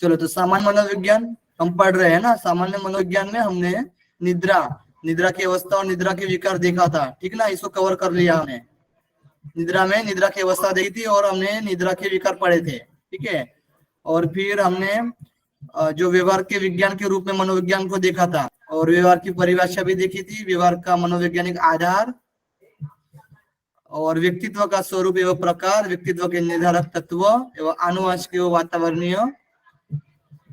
चलो, तो सामान्य मनोविज्ञान हम पढ़ रहे हैं ना। सामान्य मनोविज्ञान में हमने निद्रा निद्रा की अवस्था और निद्रा के विकार देखा था, ठीक ना। इसको कवर कर लिया हमने। निद्रा में निद्रा की अवस्था देखी थी और हमने निद्रा के विकार पढ़े थे, ठीक है। और फिर हमने जो व्यवहार के विज्ञान के रूप में मनोविज्ञान को देखा था, और व्यवहार की परिभाषा भी देखी थी, व्यवहार का मनोवैज्ञानिक आधार, और व्यक्तित्व का स्वरूप एवं प्रकार, व्यक्तित्व के निर्धारक तत्व एवं आनुवंशिक एवं वातावरणीय,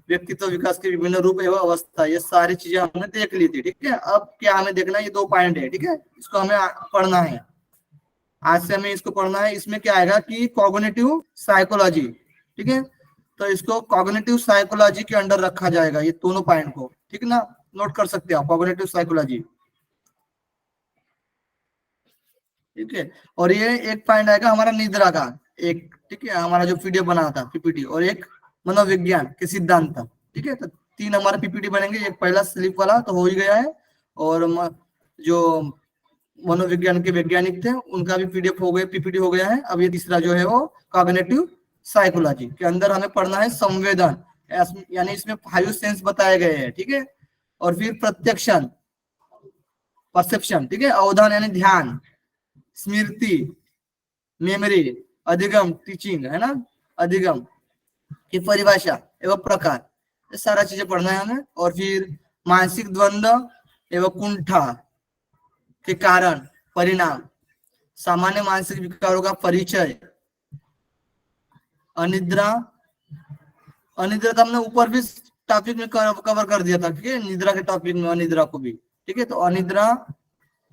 व्यक्तित्व विकास के विभिन्न रूप एवं अवस्था, ये सारी चीजें हमने देख ली थी, ठीक है। अब क्या हमें देखना है, ये 2 पॉइंट है, ठीक है। इसको हमें पढ़ना है, आज से हमें इसको पढ़ना है। इसमें क्या आएगा कि कॉग्निटिव साइकोलॉजी, ठीक है। तो इसको कॉग्निटिव साइकोलॉजी के अंडर रखा जाएगा, ये दोनों पॉइंट को, ठीक ना। नोट कर सकते हैं आप, कॉग्निटिव साइकोलॉजी, ठीक है। और ये एक पॉइंट आएगा हमारा निद्रा का, एक, ठीक है, हमारा जो पीडीएफ बना था पीपीटी, और एक मनोविज्ञान के सिद्धांत, ठीक है। तो 3 हमारे पीपीटी बनेंगे। एक पहला स्लिप वाला तो हो ही गया है, और जो मनोविज्ञान के वैज्ञानिक थे उनका भी पीडीएफ हो गया, पीपीटी हो गया है। अब ये तीसरा जो है वो कॉग्निटिव साइकोलॉजी के अंदर हमें पढ़ना है संवेदन, यानी इसमें 5 सेंस बताए गए हैं, ठीक है। और फिर प्रत्यक्षण, परसेप्शन, ठीक है, अवधान यानी ध्यान, स्मृति, मेमोरी, अधिगम, टीचिंग, है ना, अधिगम की परिभाषा एवं प्रकार, ये सारा चीजें पढ़ना है हमें। और फिर मानसिक द्वंद्व एवं कुंठा के कारण, परिणाम, सामान्य मानसिक विकारों का परिचय, अनिद्रा, अनिद्रा तो हमने ऊपर भी टॉपिक में कवर कर दिया था, ठीक है, निद्रा के टॉपिक में अनिद्रा को भी, ठीक है। तो अनिद्रा,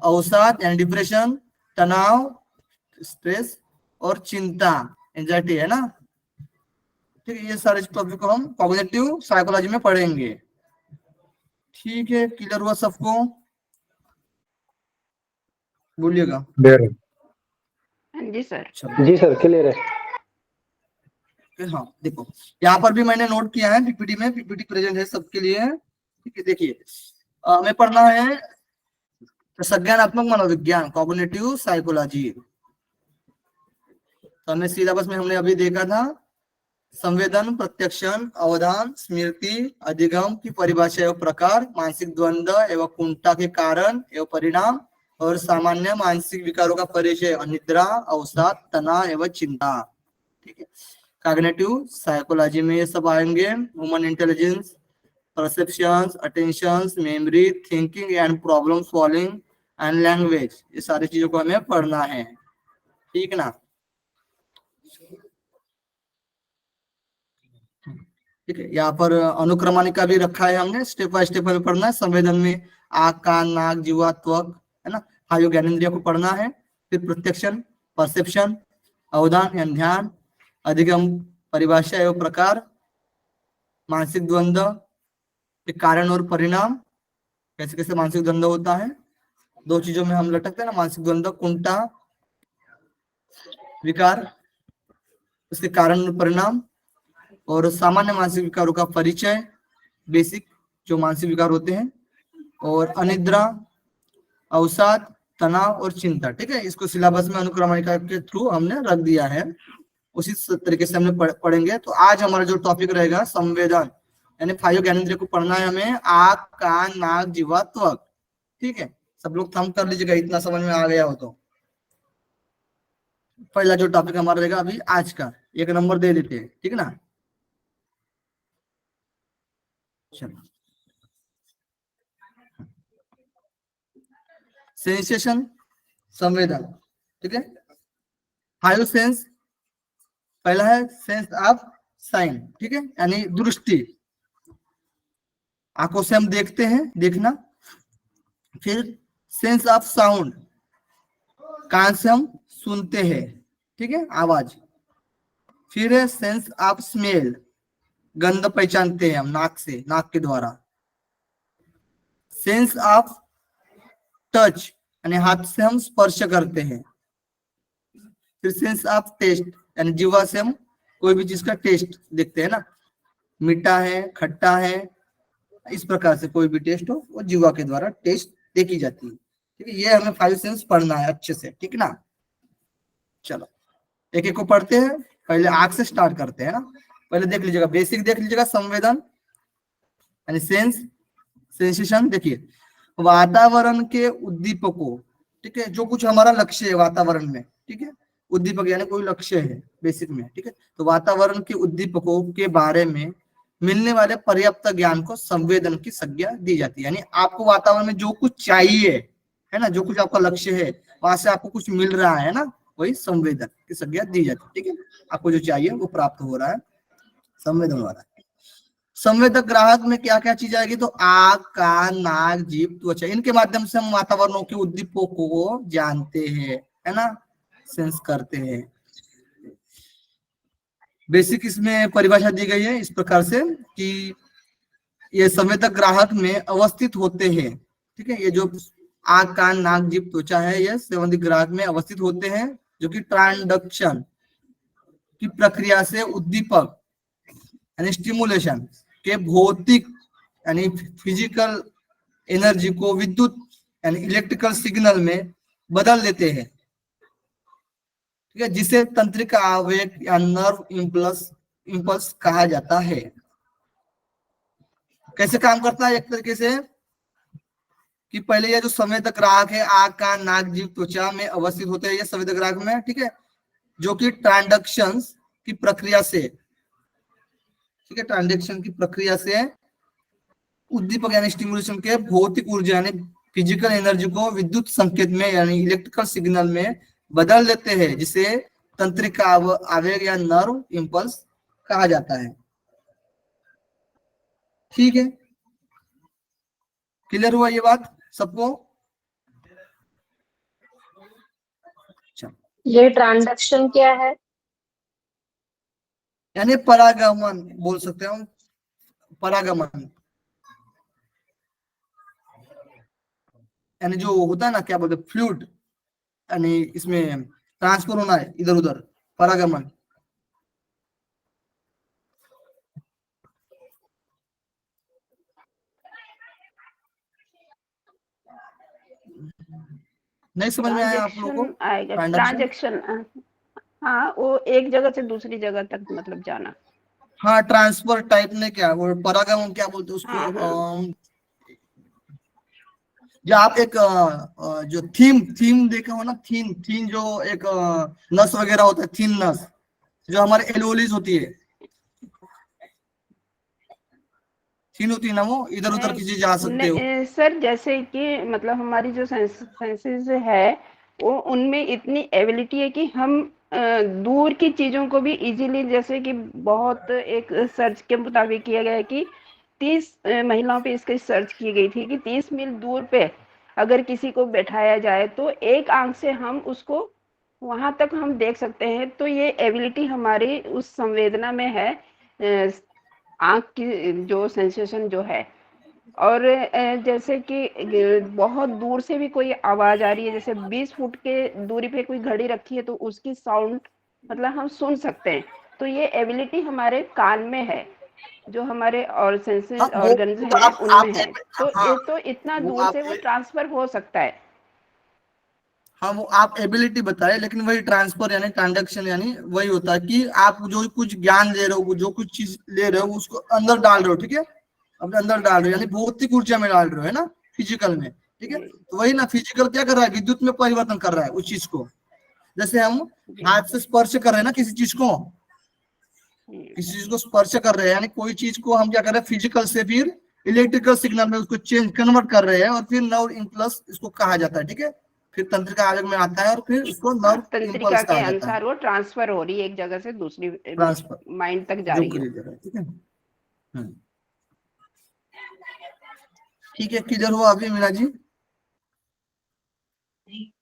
अवसाद यानी डिप्रेशन, तनाव, स्ट्रेस, और चिंता, एंजाइटी, है ना, ठीक है। ये सारे टॉपिक को हम कॉग्निटिव साइकोलॉजी में पढ़ेंगे, ठीक है। क्लियर हुआ सबको? बोलिएगा। जी सर। जी सर, क्लियर है। हाँ, देखो यहाँ पर भी मैंने नोट किया है पीपीटी में, पीपीटी प्रेजेंट है सबके लिए, ठीक है। देखिए, हमें पढ़ना है संज्ञानात्मक मनोविज्ञान, कॉग्निटिव साइकोलॉजी। तो हमें सिलेबस में हमने अभी देखा था संवेदन, प्रत्यक्षण, अवधान, स्मृति, अधिगम की परिभाषा एवं प्रकार, मानसिक द्वंद्व एवं कुंठा के कारण एवं परिणाम, और सामान्य मानसिक विकारों का परिचय, अनिद्रा, अवसाद, तनाव एवं चिंता, ठीक है। कॉग्निटिव साइकोलॉजी में ये सब आएंगे, human intelligence, perceptions, attentions, memory, thinking and problem solving and language, ये सारी चीजों को हमें पढ़ना है, ठीक ना। ठीक है, यहाँ पर अनुक्रमणिका भी रखा है हमने, स्टेप बाय स्टेप हमें पढ़ना है। संवेदन में आँख, कान, नाक, जीवा, त्वक, है ना, 5 ज्ञानेंद्रिय को पढ़ना है। फिर प्रत्यक्षण, परसेप्शन, अवधान यानी ध्यान, अधिगम, परिभाषा एवं प्रकार, मानसिक द्वंद्व के कारण और परिणाम, कैसे कैसे मानसिक द्वंद्व होता है, 2 चीजों में हम लटकते हैं ना, मानसिक द्वंद्व, कुंठा विकार, उसके कारण और परिणाम, और सामान्य मानसिक विकारों का परिचय, बेसिक जो मानसिक विकार होते हैं, और अनिद्रा, अवसाद, तनाव और चिंता, ठीक है। इसको सिलेबस में अनुक्रमणिका के थ्रू हमने रख दिया है, उसी तरीके से हमने पढ़ेंगे। तो आज हमारा जो टॉपिक रहेगा संवेदन, यानी 5 ज्ञानेंद्रिय को पढ़ना है हमें, आँख, कान, नाक, जीवा, त्वक, ठीक है। सब लोग थंब कर लीजिएगा, इतना समझ में आ गया हो तो। पहला जो टॉपिक हमारा रहेगा अभी आज का, 1 नंबर दे देते हैं, ठीक है ना। चलो, सेंसेशन, संवेदन, ठीक है। 5 सेंस, पहला है सेंस ऑफ साइन, ठीक है, यानी दृष्टि, आंखों से हम देखते हैं, देखना। फिर सेंस ऑफ साउंड, कान से हम सुनते हैं, ठीक है, आवाज। फिर है सेंस ऑफ स्मेल, गंध पहचानते हैं हम नाक से, नाक के द्वारा। सेंस ऑफ टच, यानी हाथ से हम स्पर्श करते हैं। फिर सेंस ऑफ टेस्ट, यानी जीवा से हम कोई भी चीज का टेस्ट देखते हैं ना, मीठा है, खट्टा है, इस प्रकार से कोई भी टेस्ट हो वो जीवा के द्वारा टेस्ट देखी जाती है, ठीक है। ये हमें 5 सेंस पढ़ना है अच्छे से, ठीक ना। चलो एक एक को पढ़ते हैं, पहले आंख से स्टार्ट करते हैं ना। पहले देख लीजिएगा, बेसिक देख लीजिएगा, संवेदन यानी सेंस, सेंसेशन। देखिए, वातावरण के उद्दीपकों, ठीक है, जो कुछ हमारा लक्ष्य है वातावरण में, ठीक है, उद्दीपक यानी कोई लक्ष्य है बेसिक में, ठीक है, तो वातावरण के उद्दीपकों के बारे में मिलने वाले पर्याप्त ज्ञान को संवेदन की संज्ञा दी जाती है। यानी आपको वातावरण में जो कुछ चाहिए है ना, जो कुछ आपका लक्ष्य है, वहां से आपको कुछ मिल रहा है ना, वही संवेदन की संज्ञा दी जाती है, ठीक है, आपको जो चाहिए वो प्राप्त हो रहा है, संवेदन हो रहा है। संवेदक ग्राहक में क्या क्या चीज आएगी, तो आग, कान, नाक, जीभ, त्वचा, इनके माध्यम से हम वातावरणों के उद्दीपकों को जानते हैं, है ना, सेंस करते हैं। बेसिक इसमें परिभाषा दी गई है इस प्रकार से कि ये संवेदक ग्राहक में अवस्थित होते हैं, ठीक है, ये जो आग, कान, नाक, जीभ, त्वचा है, ये संवेदक ग्राहक में अवस्थित होते हैं, जो कि ट्रांसडक्शन की प्रक्रिया से उद्दीपक यानी स्टिमुलेशन के भौतिक यानी फिजिकल एनर्जी को विद्युत यानी इलेक्ट्रिकल सिग्नल में बदल देते हैं, ठीक है, जिसे तंत्रिक आवेग या नर्व इंपल्स कहा जाता है। कैसे काम करता है, एक तरीके से कि पहले ये जो संवेदक ग्राहक है, आग, कान, नाक, जीभ, त्वचा में अवस्थित होते हैं ये संवेदक ग्राहक में, ठीक है, जो कि ट्रांसडक्शन की प्रक्रिया से, ठीक है, ट्रांसडक्शन की प्रक्रिया से उद्दीपक यानी स्टिमुलेशन के भौतिक ऊर्जा यानी फिजिकल एनर्जी को विद्युत संकेत में यानी इलेक्ट्रिकल सिग्नल में बदल देते हैं, जिसे तंत्रिक आवेग या नर्व इंपल्स कहा जाता है। ठीक है, क्लियर हुआ ये बात सबको? ये ट्रांजैक्शन क्या है? यानी परागमन बोल सकते हो, परागमन यानी जो होता है ना, क्या बोलते, फ्लूइड, यानी इसमें ट्रांसफर होना है इधर उधर, परागमन। नहीं समझ में आया आप लोगों को? आएगा ट्रांजैक्शन, हाँ, वो एक जगह से दूसरी जगह तक मतलब जाना। हाँ, ट्रांसफर टाइप ने क्या, वो परागमन क्या बोलते हैं उसको? हाँ। जो आप एक जो थीम देखे हो ना, थीन जो एक नस वगैरह होता है, थीन नस जो हमारे एलोलीज होती है, थीन होती है ना, वो इधर उधर की चीज जा सकते हो। सर जैसे कि मतलब हमारी जो सेंसेस है वो उनमें इतनी एबिलिटी है कि हम दूर की चीजों को भी इजीली, जैसे कि बहुत एक सर्च के मुताबिक किया गया है कि 30 महिलाओं पे इसकी सर्च की गई थी कि 30 मील दूर पे अगर किसी को बैठाया जाए तो एक आंख से हम उसको वहां तक हम देख सकते हैं। तो ये एबिलिटी हमारी उस संवेदना में है, आंख की जो सेंसेशन जो है। और जैसे कि बहुत दूर से भी कोई आवाज आ रही है, जैसे 20 फुट के दूरी पे कोई घड़ी रखी है तो उसकी साउंड मतलब हम सुन सकते हैं। तो ये एबिलिटी हमारे कान में है, जो हमारे और सेंसेस ऑर्गन्स हैं उनमें है। तो हाँ, ये तो इतना दूर से वो ट्रांसफर हो सकता है। हाँ, वो आप एबिलिटी बताए, लेकिन वही ट्रांसफर यानी ट्रांजैक्शन यानी वही होता है कि आप जो कुछ ज्ञान ले रहे हो, जो कुछ चीज ले रहे हो, उसको अंदर डाल रहे हो, ठीक है, अपने अंदर डाल रहे हो, यानी भौतिक ऊर्जा में डाल रहे हो, है ना, फिजिकल में, ठीक है। तो वही ना, फिजिकल क्या कर रहा है, विद्युत में परिवर्तन कर रहा है उस चीज को। जैसे हम हाथ से स्पर्श कर रहे हैं ना किसी चीज को, किसी चीज को स्पर्श कर रहे हैं, यानी कोई चीज को हम क्या कर रहे हैं, फिजिकल से फिर इलेक्ट्रिकल सिग्नल में उसको चेंज कन्वर्ट कर रहे हैं, और फिर नर्व इंपल्स इसको कहा जाता है, ठीक है, फिर तंत्रिका आवेग में आता है और फिर उसको नर्व तंत्रिका इंपल्स के कहा जाता है, अनुसार वो ट्रांसफर हो रही है, एक जगह से दूसरी ट्रांसफर माइंड तक जा जो रही है। ठीक है। ठीक है, किधर हुआ अभी मीना जी?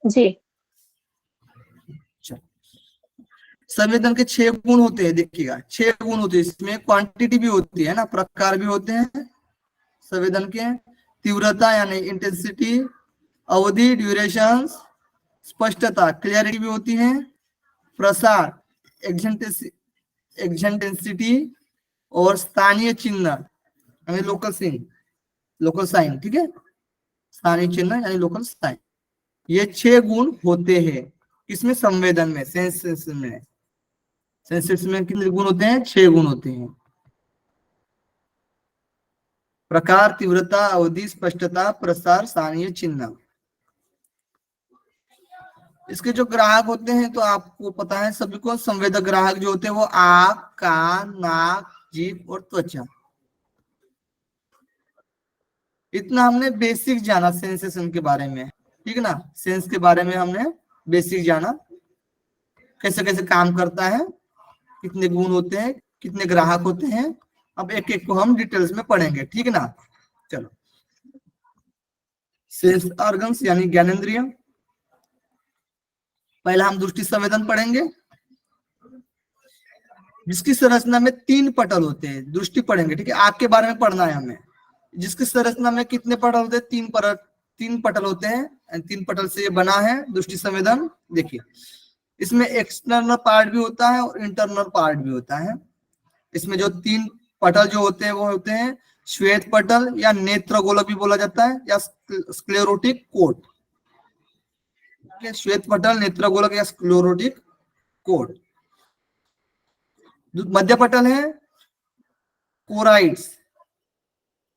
जी। संवेदन के 6 गुण होते हैं, देखिएगा 6 गुण होते हैं, इसमें क्वांटिटी भी होती है ना, प्रकार भी होते हैं संवेदन के। तीव्रता यानी इंटेंसिटी, अवधि ड्यूरेशन, स्पष्टता क्लियरिटी भी होती है, प्रसार एक्जेंटेंसिटी, और स्थानीय चिन्ह यानी लोकल साइन, ठीक है, स्थानीय चिन्ह यानी लोकल साइन। ये 6 गुण होते हैं किसमें, संवेदन में, सेंस में। सेंसेस में कितने गुण होते हैं? 6 गुण होते हैं। प्रकार, तीव्रता, अवधि, स्पष्टता, प्रसार, स्थानीय चिन्ह। इसके जो ग्राहक होते हैं तो आपको पता है सभी को, संवेदक ग्राहक जो होते हैं वो आंख, कान, नाक, जीभ और त्वचा। इतना हमने बेसिक जाना सेंसेशन के बारे में, ठीक है ना। सेंस के बारे में हमने बेसिक जाना, कैसे कैसे काम करता है, कितने गुण होते हैं, कितने ग्राहक होते हैं। अब एक एक को हम डिटेल्स में पढ़ेंगे, ठीक है ना। चलो, सेंस ऑर्गन्स यानी ज्ञानेंद्रिय। पहला हम दृष्टि संवेदन पढ़ेंगे, जिसकी संरचना में 3 पटल होते हैं। दृष्टि पढ़ेंगे, ठीक है, आंख के बारे में पढ़ना है हमें। जिसकी संरचना में कितने पटल होते हैं? 3 पटल होते हैं। 3 पटल से ये बना है दृष्टि संवेदन। देखिए, इसमें एक्सटर्नल पार्ट भी होता है और इंटरनल पार्ट भी होता है। इसमें जो 3 पटल जो होते हैं वो होते हैं श्वेत पटल या नेत्र गोलक भी बोला जाता है, या स्क्लेरोटिक कोट। श्वेत पटल, नेत्र गोलक या स्क्लेरोटिक कोट। मध्य पटल है कोराइड्स,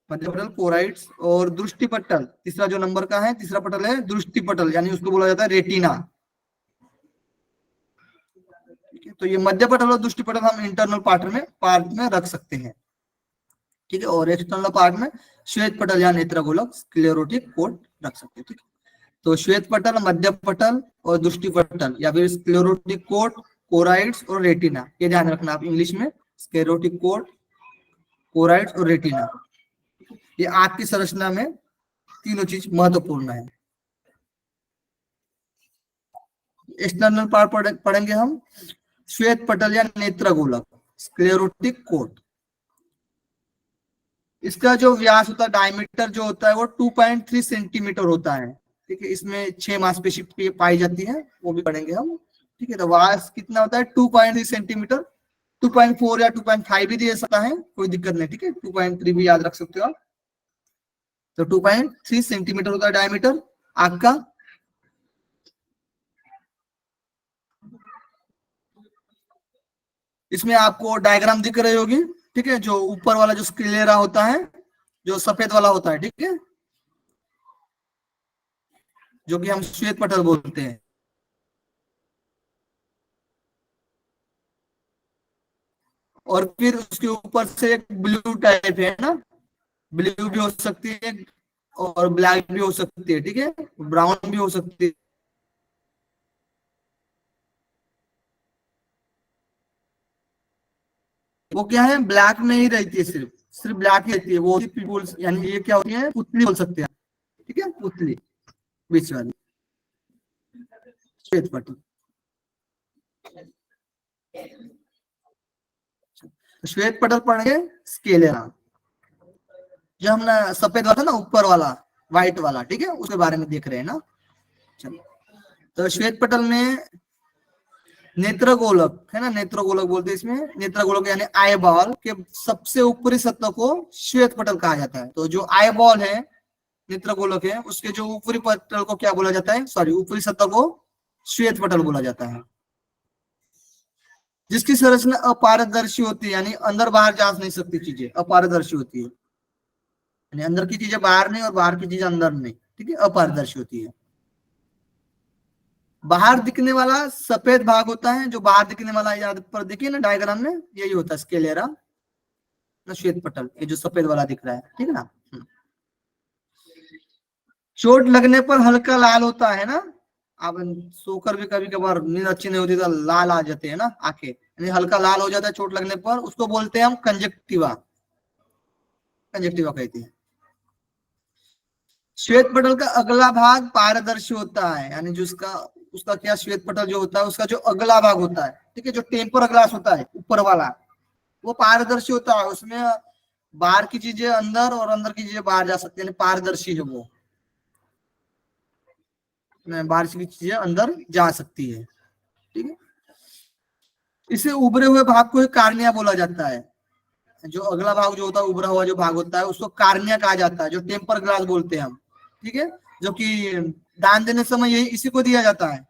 मध्य पटल कोराइड्स। और दृष्टि पटल तीसरा जो नंबर का है, तीसरा पटल है दृष्टि पटल, यानी उसको बोला जाता है रेटिना। तो ये मध्य पटल और दृष्टि पटल हम इंटरनल पार्ट में रख सकते हैं, ठीक है। और एक्सटर्नल पार्ट में श्वेत पटल या नेत्र गोलक, स्क्लेरोटिक कोट रख सकते हैं, ठीक है। तो श्वेत पटल, मध्य पटल और दृष्टि पटल, या फिर स्क्लेरोटिक कोट, कोराइड्स और रेटिना। ये ध्यान रखना आप इंग्लिश में, स्क्लेरोटिक कोट, कोराइड्स और रेटिना। ये आंख की संरचना में तीनों चीज महत्वपूर्ण है। एक्सटर्नल पार्ट पढ़ेंगे हम, श्वेत पटल या नेत्र गोलक, स्क्लेरोटिक कोट। इसका जो व्यास होता है, डायमीटर जो होता है वो 2.3 सेंटीमीटर होता है, ठीक है। इसमें 6 मांसपेशी पाई जाती है, वो भी पढ़ेंगे हम, ठीक है। तो व्यास कितना होता है? 2.3 सेंटीमीटर। 2.4 या 2.5 भी दे सकता है, कोई दिक्कत नहीं, ठीक है। 2.3 भी याद रख सकते हो आप। तो 2.3 सेंटीमीटर होता है डायमीटर आंख का। इसमें आपको डायग्राम दिख रही होगी, ठीक है। जो ऊपर वाला जो स्क्लेरा होता है, जो सफेद वाला होता है, ठीक है, जो कि हम श्वेत पटल बोलते हैं। और फिर उसके ऊपर से एक ब्लू टाइप है ना, ब्लू भी हो सकती है और ब्लैक भी हो सकती है, ठीक है, ब्राउन भी हो सकती है। वो क्या है? ब्लैक में ही रहती है, सिर्फ ब्लैक ही रहती है वो। पीपुल्स यानी ये क्या होती है? पुतली बोल सकते हैं, ठीक है, पुतली बीच वाली श्वेत पटल। श्वेत पटल पढ़ेंगे स्केलेरा, जो हमने सफेद वाला था ना, ऊपर वाला व्हाइट वाला, ठीक है, उसके बारे में देख रहे हैं ना। चलो, तो श्वेत पटल में नेत्र गोलक है ना, नेत्र गोलक बोलते हैं इसमें। नेत्र गोलक यानी आई बॉल के सबसे ऊपरी सतह को श्वेत पटल कहा जाता है। तो जो आई बॉल है, नेत्र गोलक है, उसके जो ऊपरी पटल को क्या बोला जाता है? सॉरी, ऊपरी सतह को श्वेत पटल बोला जाता है। जिसकी संरचना अपारदर्शी होती है, यानी अंदर बाहर जा नहीं सकती चीजें, अपारदर्शी होती है। यानी अंदर की चीजें बाहर नहीं और बाहर की चीजें अंदर नहीं, ठीक है, अपारदर्शी होती है। बाहर दिखने वाला सफेद भाग होता है, जो बाहर दिखने वाला याद पर देखिए ना डायग्राम में, यही होता है स्केलेरा ना, श्वेत पटल, ये जो सफेद वाला दिख रहा है, ठीक है ना। चोट लगने पर हल्का लाल होता है ना, आप सोकर भी कभी कभार नींद अच्छी नहीं होती तो लाल आ जाते हैं ना आंखें, यानी हल्का लाल हो जाता है चोट लगने पर, उसको बोलते हैं हम कंजक्टिवा, कंजक्टिवा कहते हैं। श्वेत पटल का अगला भाग पारदर्शी होता है, यानी जो उसका क्या, श्वेत पटल जो होता है उसका जो अगला भाग होता है, ठीक है, जो टेम्पर ग्लास होता है ऊपर वाला, वो पारदर्शी होता है। उसमें बाहर की चीजें अंदर और अंदर की चीजें बाहर जा सकती है, पारदर्शी है वो, बाहर की चीजें अंदर जा सकती है, ठीक है। इसे उभरे हुए भाग को कार्निया बोला जाता है। जो अगला भाग जो होता है, उभरा हुआ जो भाग होता है, उसको कार्निया कहा जाता है, जो टेम्पर ग्लास बोलते हैं हम, ठीक है। जो कि दान देने समय यही इसी को दिया जाता है,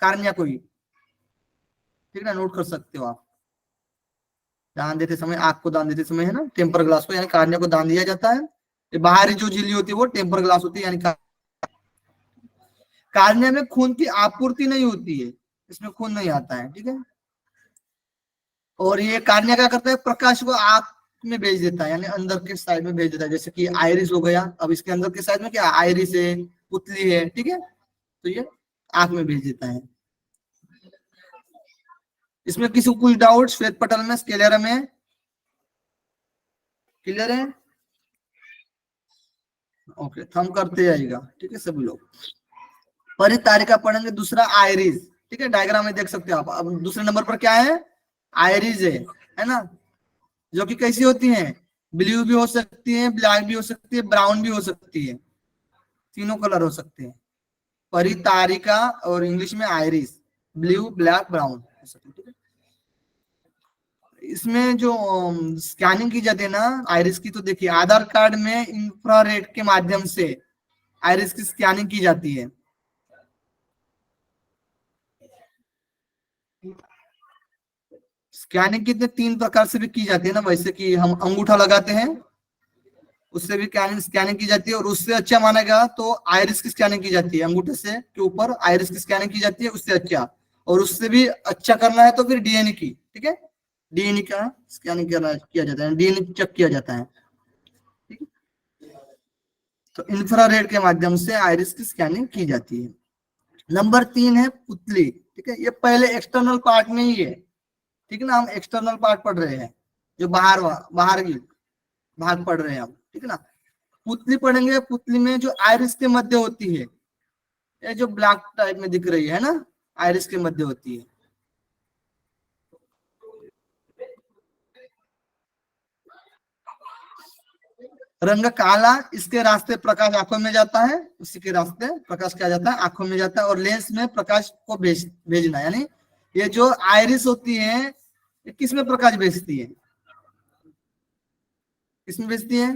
कार्निया को ही, ठीक है ना, नोट कर सकते हो आप। दान देते समय, आंख को दान देते समय है ना, टेम्पर ग्लास को यानी कार्निया को दान दिया जाता है। ये बाहरी जो झिल्ली होती है वो टेम्पर ग्लास होती है, यानी कार्निया में खून की आपूर्ति नहीं होती है, इसमें खून नहीं आता है, ठीक है। और ये कार्निया क्या करता है, प्रकाश को आंख में भेज देता है, यानी अंदर के साइड में भेज देता है, जैसे कि आइरिस हो गया, अब इसके अंदर के साइड में क्या आइरिस है, पुतली है, ठीक है, तो ये आंख में भेज देता है। इसमें किसी को कुछ डाउट श्वेत पटल में, स्क्लेरा में, क्लियर है? ओके, थम करते जाइएगा, ठीक है सभी लोग। परितारिका पढ़ेंगे, दूसरा आइरिस, ठीक है, डायग्राम में देख सकते हो आप। अब दूसरे नंबर पर क्या है, आइरिस है ना, जो कि कैसी होती है, ब्लू भी हो सकती है, ब्लैक भी हो सकती है, ब्राउन भी हो सकती है, तीनों कलर हो सकते हैं। परितारिका और इंग्लिश में आइरिस, ब्लू ब्लैक ब्राउन हो सकती है, ठीक है। इसमें जो स्कैनिंग की जाती है ना आइरिस की, तो देखिए आधार कार्ड में इंफ्रारेड के माध्यम से आइरिस की स्कैनिंग की जाती है। स्कैनिंग कितने तीन प्रकार से भी की जाती है ना, वैसे कि हम अंगूठा लगाते हैं उससे भी स्कैनिंग की जाती है, और उससे अच्छा माना गया तो आइरिस की स्कैनिंग की जाती है, अंगूठे से के ऊपर आइरिस की स्कैनिंग की जाती है, उससे अच्छा। और उससे भी अच्छा करना है तो फिर डीएनए की, ठीक है, डीएनए का स्कैनिंग किया जाता है, डीएनए चेक किया जाता है, ठीक है। तो इंफ्रारेड के माध्यम से आइरिस की स्कैनिंग की जाती है। नंबर 3 है पुतली, ठीक है, ये पहले एक्सटर्नल पार्ट में ही है, ठीक है ना, हम एक्सटर्नल पार्ट पढ़ रहे हैं, जो बाहर बाहर की भाग पढ़ रहे हैं हम, ठीक है ना। पुतली पढ़ेंगे, पुतली में जो आइरिस के मध्य होती है, ये जो ब्लैक टाइप में दिख रही है ना, आइरिस के मध्य होती है। रंग काला, इसके रास्ते प्रकाश आंखों में जाता है, उसी के रास्ते प्रकाश क्या जाता है, आंखों में जाता है, और लेंस में प्रकाश को भेजना, यानी ये जो आइरिस होती है ये किस में प्रकाश भेजती है, किसमें भेजती है,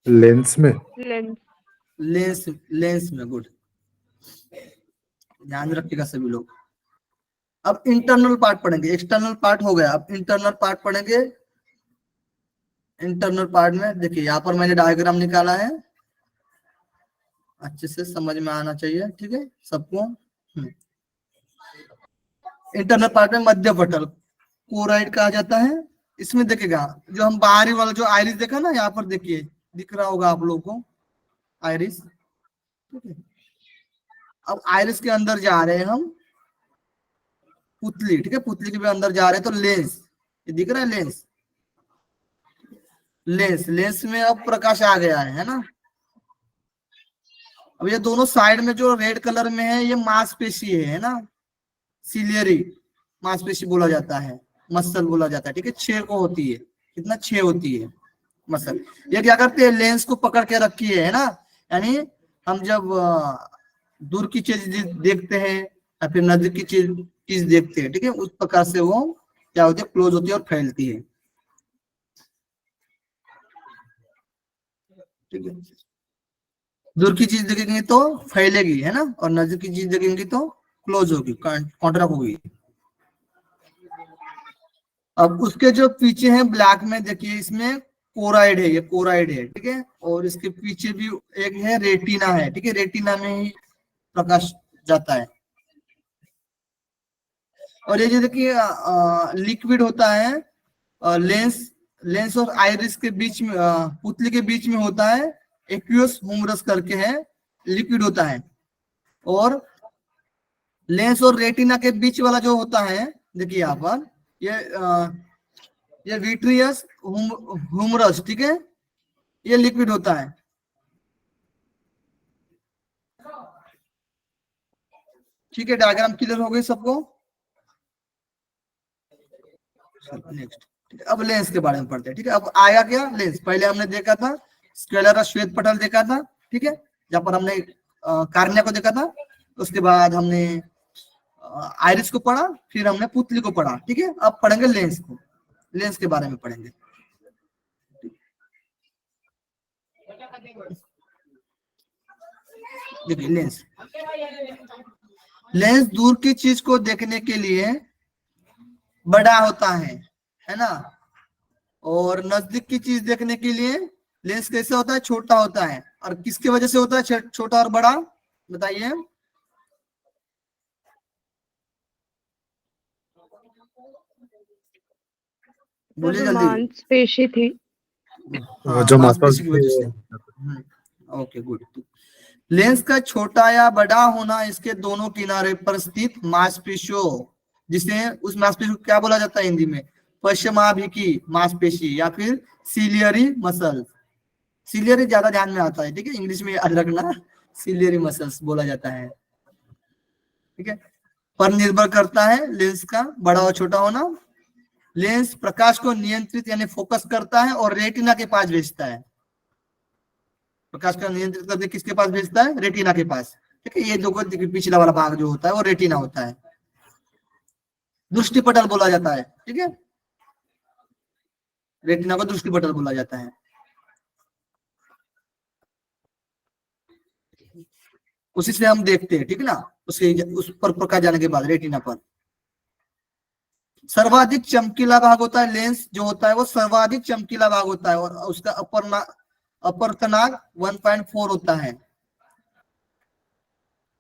लेंस में। लेंस। लेंस में, गुड, ध्यान रखिएगा सभी लोग। अब इंटरनल पार्ट पढ़ेंगे, एक्सटर्नल पार्ट हो गया, अब इंटरनल पार्ट पढ़ेंगे। इंटरनल पार्ट में देखिए यहाँ पर मैंने डायग्राम निकाला है, अच्छे से समझ में आना चाहिए, ठीक है सबको। इंटरनल पार्ट में मध्य पटल कोराइड कहा जाता है। इसमें देखेगा जो हम बाहरी वाला जो आइरिस देखा ना, यहाँ पर देखिए दिख रहा होगा आप लोगों को आइरिस, ठीक है। अब आइरिस के अंदर जा रहे हैं हम, पुतली, ठीक है, पुतली के भी अंदर जा रहे हैं, तो लेंस, ये दिख रहा है लेंस, लेंस में अब प्रकाश आ गया है ना। अब ये दोनों साइड में जो रेड कलर में है ये मांसपेशी है ना, सिलियरी मांसपेशी बोला जाता है, मसल बोला जाता है, ठीक है, 6 को होती है, कितना 6 होती है मसल। ये क्या करते हैं, लेंस को पकड़ के रखी है ना, यानी हम जब दूर की चीज देखते हैं या फिर नजदीक की चीज देखते हैं, ठीक है, उस प्रकार से वो क्या होती है, क्लोज होती है और फैलती है, ठीक है। दूर की चीज देखेंगे तो फैलेगी है ना, और नजदीक की चीज देखेंगे तो क्लोज होगी, कॉन्ट्रैक्ट होगी। अब उसके जो पीछे है ब्लैक में देखिए, इसमें कोराइड है, ये कोराइड है, ठीक है, और इसके पीछे भी एक है रेटिना है, ठीक है, रेटिना में ही प्रकाश जाता है। और ये जो देखिए लिक्विड होता है, लेंस और आइरिस के बीच में, पुतली के बीच में होता है, एक्वियस ह्यूमरस करके है, लिक्विड होता है। और लेंस और रेटिना के बीच वाला जो होता है, देखिए यहाँ पर ये विट्रियस ह्यूमरस, ठीक है, ये लिक्विड होता है, ठीक है। डायग्राम क्लियर हो गई सबको? नेक्स्ट, ठीक है, अब लेंस के बारे में पढ़ते हैं, ठीक है। अब आया क्या लेंस, पहले हमने देखा था स्क्लेरा श्वेत पटल देखा था, ठीक है, जहां पर हमने कार्निया को देखा था, उसके बाद हमने आइरिस को पढ़ा, फिर हमने पुतली को पढ़ा, ठीक है। अब पढ़ेंगे लेंस को, लेंस के बारे में पढ़ेंगे। देखिए लेंस, लेंस दूर की चीज को देखने के लिए बड़ा होता है ना, और नजदीक की चीज देखने के लिए लेंस कैसे होता है, छोटा होता है। और किसकी वजह से होता है छोटा और बड़ा, बताइए। बोलिए सब जल्दी। मांसपेशी थी। हाँ, जो मांसपेशी मसल्स की वजह से। Okay good. लेंस का छोटा या बड़ा होना इसके दोनों किनारे पर स्थित मांसपेशियों, जिसे उस मांसपेशी को क्या बोला जाता है हिंदी में, पश्चिमाभिकी मांसपेशी या फिर सिलियरी मसल। सिलियरी ज्यादा ध्यान में आता है, ठीक है, इंग्लिश में याद रखना, सिलियरी मसल्स बोला जाता है, ठीक है। पर निर्भर करता है लेंस का बड़ा और छोटा होना। लेंस प्रकाश को नियंत्रित यानी फोकस करता है और रेटिना के पास भेजता है। प्रकाश का नियंत्रित करके किसके पास भेजता है, रेटिना के पास, ठीक है। ये दो पिछला वाला भाग जो होता है वो रेटिना होता है, दृष्टिपटल बोला जाता है, ठीक है। रेटिना को दृष्टिपटल बोला जाता है। उसी से हम देखते हैं, ठीक है ना, उस पर प्रकाश जाने के बाद रेटिना पर। सर्वाधिक चमकीला भाग होता है लेंस जो होता है वो सर्वाधिक चमकीला भाग होता है, और उसका अपवर्तनांक 1.4 होता है।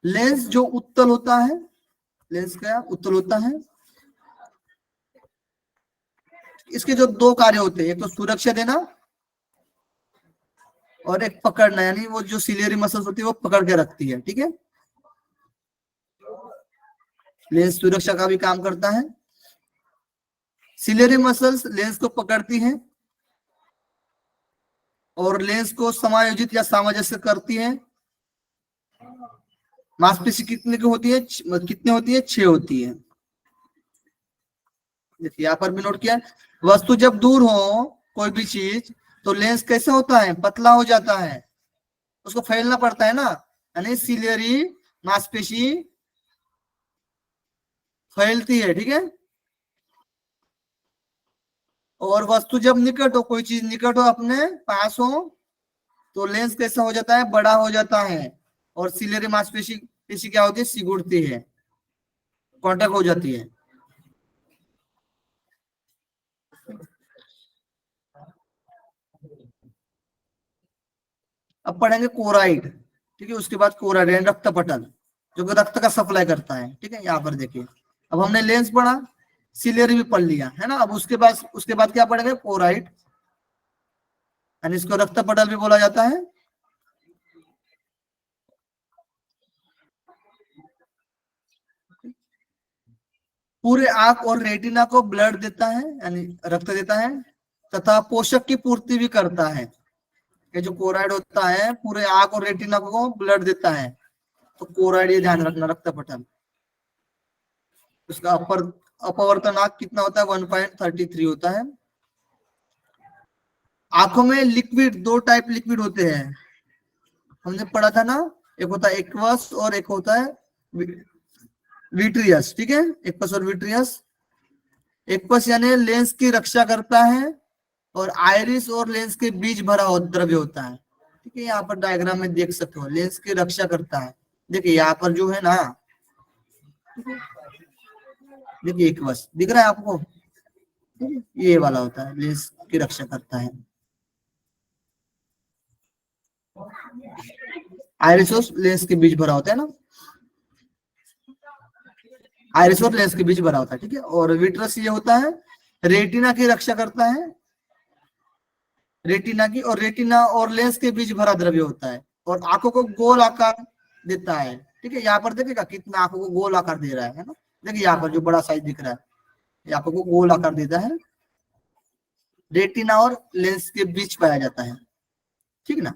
लेंस जो उत्तल होता है, लेंस क्या उत्तल होता है, इसके जो दो कार्य होते हैं, एक तो सुरक्षा देना और एक पकड़ना, यानी वो जो सिलियरी मसल्स होती है वो पकड़ के रखती है, ठीक है। लेंस सुरक्षा का भी काम करता है। सिलियरी मसल्स लेंस को पकड़ती हैं और लेंस को समायोजित या सामंजस्य करती है। मांसपेशी कितने की होती है, कितने होती है, 6 होती है। देखिए यहाँ पर भी नोट किया, वस्तु जब दूर हो कोई भी चीज तो लेंस कैसे होता है, पतला हो जाता है, उसको फैलना पड़ता है ना, यानी सिलियरी मांसपेशी फैलती है, ठीक है। और वस्तु जब निकट हो, कोई चीज निकट हो, अपने पास हो, तो लेंस कैसा हो जाता है, बड़ा हो जाता है, और सिलियरी मांसपेशी पेशी क्या होती है, सिकुड़ती है, कॉन्टैक्ट हो जाती है। अब पढ़ेंगे कोराइड, ठीक है, उसके बाद कोराइड यानी रक्त पटल जो कि रक्त का सप्लाई करता है, ठीक है। यहाँ पर देखिए, अब हमने लेंस पढ़ा, सिलियरी भी पढ़ लिया है ना। अब उसके बाद क्या पढ़ेंगे, कोराइड, यानी इसको रक्त पटल भी बोला जाता है। पूरे आंख और रेटिना को ब्लड देता है, यानी रक्त देता है, तथा पोषक की पूर्ति भी करता है। ये जो कोराइड होता है पूरे आंख और रेटिना को ब्लड देता है, तो कोराइड ये ध्यान रखना, रक्त पटल। उसका अपवर्तनांक कितना होता है, 1.33 होता है। आंखों में लिक्विड, दो टाइप लिक्विड होते हैं, हमने पढ़ा था ना, एक होता है एक्वस और एक होता है विट्रियस, ठीक है, एक्वस और विट्रियस। एक्वस यानी लेंस की रक्षा करता है, और आइरिस और लेंस के बीच भरा द्रव्य होता है, ठीक है। यहाँ पर डायग्राम में देख सकते हो, लेंस की रक्षा करता है। देखिए यहाँ पर जो है ना, देखिए एक्वस दिख रहा है आपको, ये वाला होता है, लेंस की रक्षा करता है। आइरिस और लेंस के बीच भरा होता है ना, आइरिस और लेंस के बीच भरा होता है, ठीक है। और विट्रस ये होता है, रेटिना की रक्षा करता है, रेटिना की, और रेटिना और लेंस के बीच भरा द्रव्य होता है, और आंखों को गोल आकार देता है, ठीक है। यहाँ पर देखिएगा कितना आंखों को गोल आकार दे रहा है ना, देखिए यहाँ पर जो बड़ा साइज दिख रहा है, ये आंखों को गोल आकार देता है, रेटिना और लेंस के बीच पाया जाता है, ठीक ना।